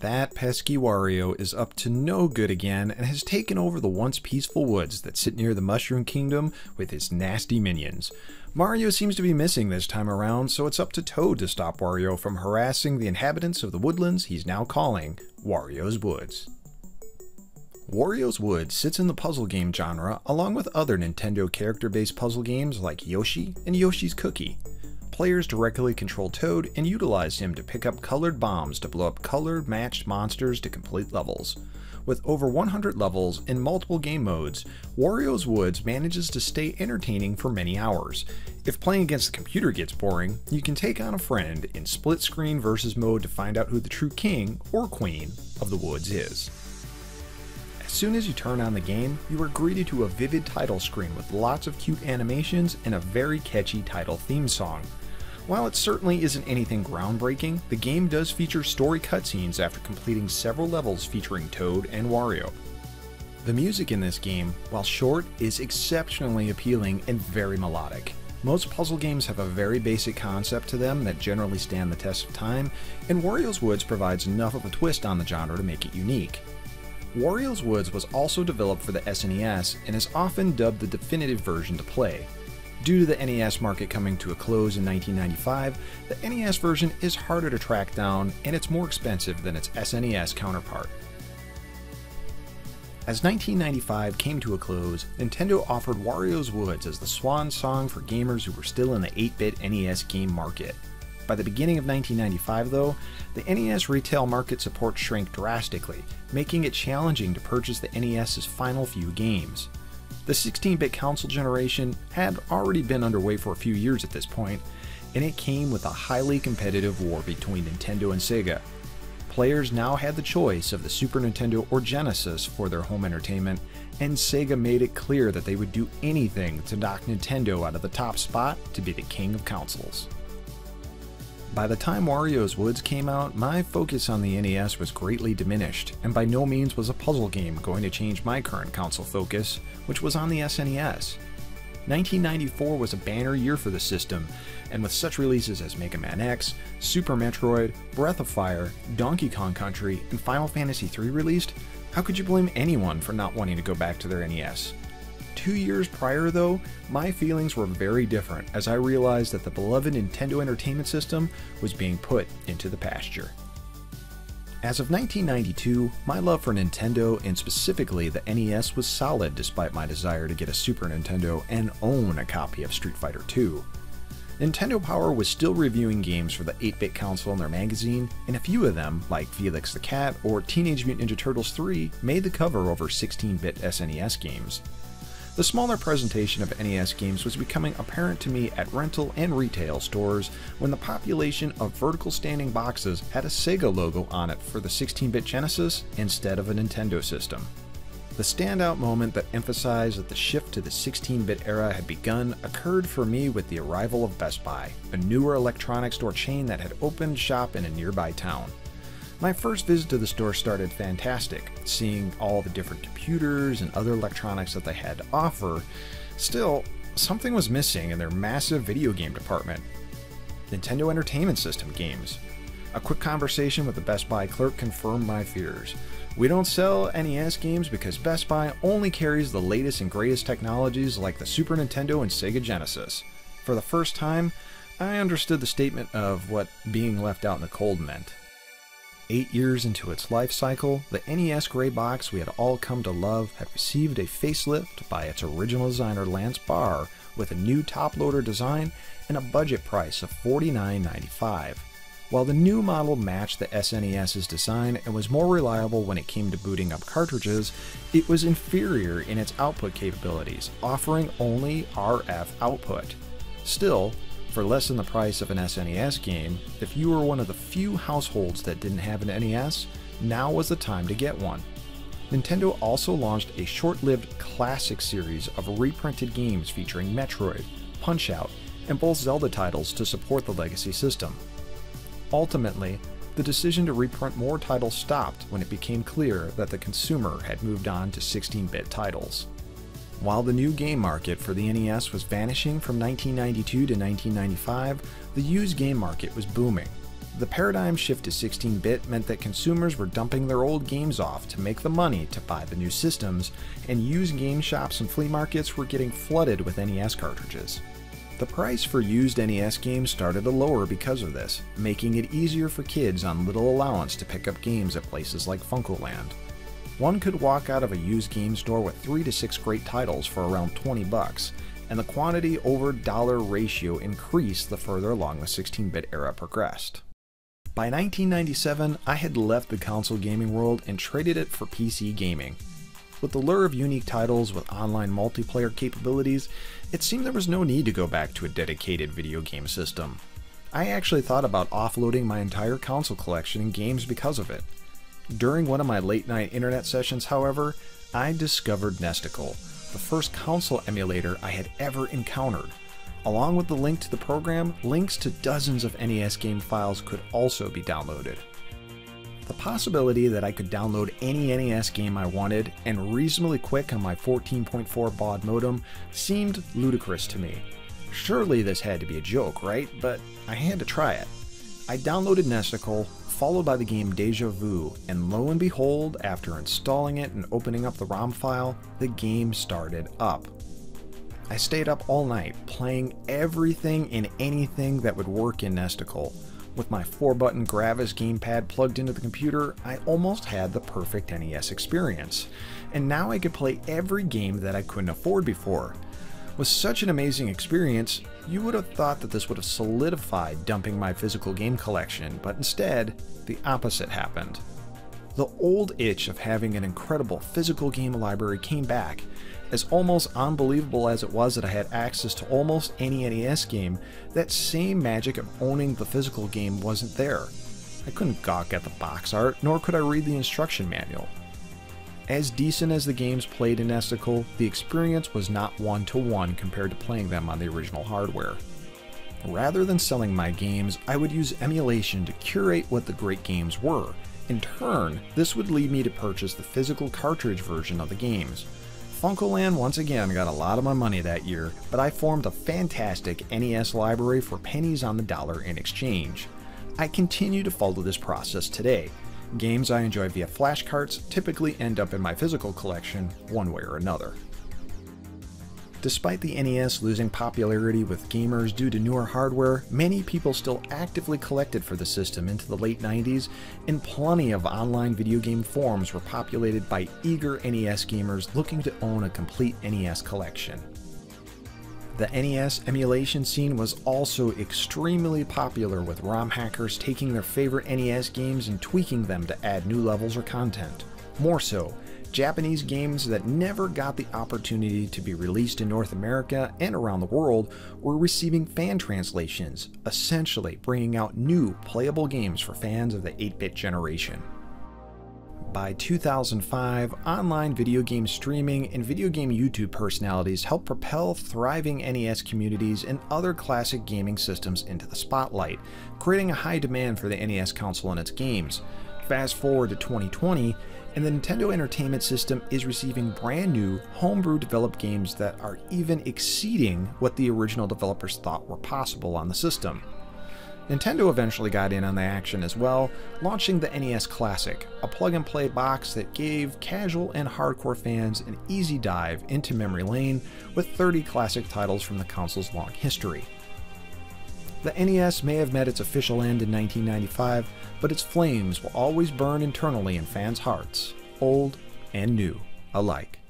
That pesky Wario is up to no good again and has taken over the once peaceful woods that sit near the Mushroom Kingdom with his nasty minions. Mario seems to be missing this time around, so it's up to Toad to stop Wario from harassing the inhabitants of the woodlands he's now calling Wario's Woods. Wario's Woods sits in the puzzle game genre along with other Nintendo character-based puzzle games like Yoshi and Yoshi's Cookie. Players directly control Toad and utilize him to pick up colored bombs to blow up colored matched monsters to complete levels. With over 100 levels in multiple game modes, Wario's Woods manages to stay entertaining for many hours. If playing against the computer gets boring, you can take on a friend in split screen versus mode to find out who the true king or queen of the woods is. As soon as you turn on the game, you are greeted to a vivid title screen with lots of cute animations and a very catchy title theme song. While it certainly isn't anything groundbreaking, the game does feature story cutscenes after completing several levels featuring Toad and Wario. The music in this game, while short, is exceptionally appealing and very melodic. Most puzzle games have a very basic concept to them that generally stand the test of time, and Wario's Woods provides enough of a twist on the genre to make it unique. Wario's Woods was also developed for the SNES and is often dubbed the definitive version to play. Due to the NES market coming to a close in 1995, the NES version is harder to track down and it's more expensive than its SNES counterpart. As 1995 came to a close, Nintendo offered Wario's Woods as the swan song for gamers who were still in the 8-bit NES game market. By the beginning of 1995 though, the NES retail market support shrank drastically, making it challenging to purchase the NES's final few games. The 16-bit console generation had already been underway for a few years at this point, and it came with a highly competitive war between Nintendo and Sega. Players now had the choice of the Super Nintendo or Genesis for their home entertainment, and Sega made it clear that they would do anything to knock Nintendo out of the top spot to be the king of consoles. By the time Wario's Woods came out, my focus on the NES was greatly diminished, and by no means was a puzzle game going to change my current console focus, which was on the SNES. 1994 was a banner year for the system, and with such releases as Mega Man X, Super Metroid, Breath of Fire, Donkey Kong Country, and Final Fantasy III released, how could you blame anyone for not wanting to go back to their NES? 2 years prior though, my feelings were very different as I realized that the beloved Nintendo Entertainment System was being put into the pasture. As of 1992, my love for Nintendo and specifically the NES was solid despite my desire to get a Super Nintendo and own a copy of Street Fighter II. Nintendo Power was still reviewing games for the 8-bit console in their magazine, and a few of them, like Felix the Cat or Teenage Mutant Ninja Turtles 3, made the cover over 16-bit SNES games. The smaller presentation of NES games was becoming apparent to me at rental and retail stores when the population of vertical standing boxes had a Sega logo on it for the 16-bit Genesis instead of a Nintendo system. The standout moment that emphasized that the shift to the 16-bit era had begun occurred for me with the arrival of Best Buy, a newer electronics store chain that had opened shop in a nearby town. My first visit to the store started fantastic, seeing all the different computers and other electronics that they had to offer. Still, something was missing in their massive video game department. Nintendo Entertainment System games. A quick conversation with the Best Buy clerk confirmed my fears. We don't sell NES games because Best Buy only carries the latest and greatest technologies like the Super Nintendo and Sega Genesis. For the first time, I understood the statement of what being left out in the cold meant. 8 years into its life cycle, the NES gray box we had all come to love had received a facelift by its original designer Lance Barr with a new top-loader design and a budget price of $49.95. While the new model matched the SNES's design and was more reliable when it came to booting up cartridges, it was inferior in its output capabilities, offering only RF output. Still, for less than the price of an SNES game, if you were one of the few households that didn't have an NES, now was the time to get one. Nintendo also launched a short-lived classic series of reprinted games featuring Metroid, Punch-Out, and both Zelda titles to support the legacy system. Ultimately, the decision to reprint more titles stopped when it became clear that the consumer had moved on to 16-bit titles. While the new game market for the NES was vanishing from 1992 to 1995, the used game market was booming. The paradigm shift to 16-bit meant that consumers were dumping their old games off to make the money to buy the new systems, and used game shops and flea markets were getting flooded with NES cartridges. The price for used NES games started to lower because of this, making it easier for kids on little allowance to pick up games at places like Funkoland. One could walk out of a used game store with 3 to 6 great titles for around $20, and the quantity over dollar ratio increased the further along the 16-bit era progressed. By 1997, I had left the console gaming world and traded it for PC gaming. With the lure of unique titles with online multiplayer capabilities, it seemed there was no need to go back to a dedicated video game system. I actually thought about offloading my entire console collection and games because of it. During one of my late-night internet sessions, however, I discovered Nesticle, the first console emulator I had ever encountered. Along with the link to the program, links to dozens of NES game files could also be downloaded. The possibility that I could download any NES game I wanted and reasonably quick on my 14.4 baud modem seemed ludicrous to me. Surely this had to be a joke, right? But I had to try it. I downloaded Nesticle, followed by the game Deja Vu, and lo and behold, after installing it and opening up the ROM file, the game started up. I stayed up all night, playing everything and anything that would work in Nesticle. With my 4-button Gravis gamepad plugged into the computer, I almost had the perfect NES experience. And now I could play every game that I couldn't afford before. With such an amazing experience, you would have thought that this would have solidified dumping my physical game collection, but instead, the opposite happened. The old itch of having an incredible physical game library came back. As almost unbelievable as it was that I had access to almost any NES game, that same magic of owning the physical game wasn't there. I couldn't gawk at the box art, nor could I read the instruction manual. As decent as the games played in Nesticle, the experience was not one-to-one compared to playing them on the original hardware. Rather than selling my games, I would use emulation to curate what the great games were. In turn, this would lead me to purchase the physical cartridge version of the games. Funkoland once again got a lot of my money that year, but I formed a fantastic NES library for pennies on the dollar in exchange. I continue to follow this process today. Games I enjoy via flashcards typically end up in my physical collection one way or another. Despite the NES losing popularity with gamers due to newer hardware, many people still actively collected for the system into the late 90s, and plenty of online video game forums were populated by eager NES gamers looking to own a complete NES collection. The NES emulation scene was also extremely popular, with ROM hackers taking their favorite NES games and tweaking them to add new levels or content. More so, Japanese games that never got the opportunity to be released in North America and around the world were receiving fan translations, essentially bringing out new playable games for fans of the 8-bit generation. By 2005, online video game streaming and video game YouTube personalities helped propel thriving NES communities and other classic gaming systems into the spotlight, creating a high demand for the NES console and its games. Fast forward to 2020, and the Nintendo Entertainment System is receiving brand new, homebrew developed games that are even exceeding what the original developers thought were possible on the system. Nintendo eventually got in on the action as well, launching the NES Classic, a plug-and-play box that gave casual and hardcore fans an easy dive into memory lane with 30 classic titles from the console's long history. The NES may have met its official end in 1995, but its flames will always burn internally in fans' hearts, old and new alike.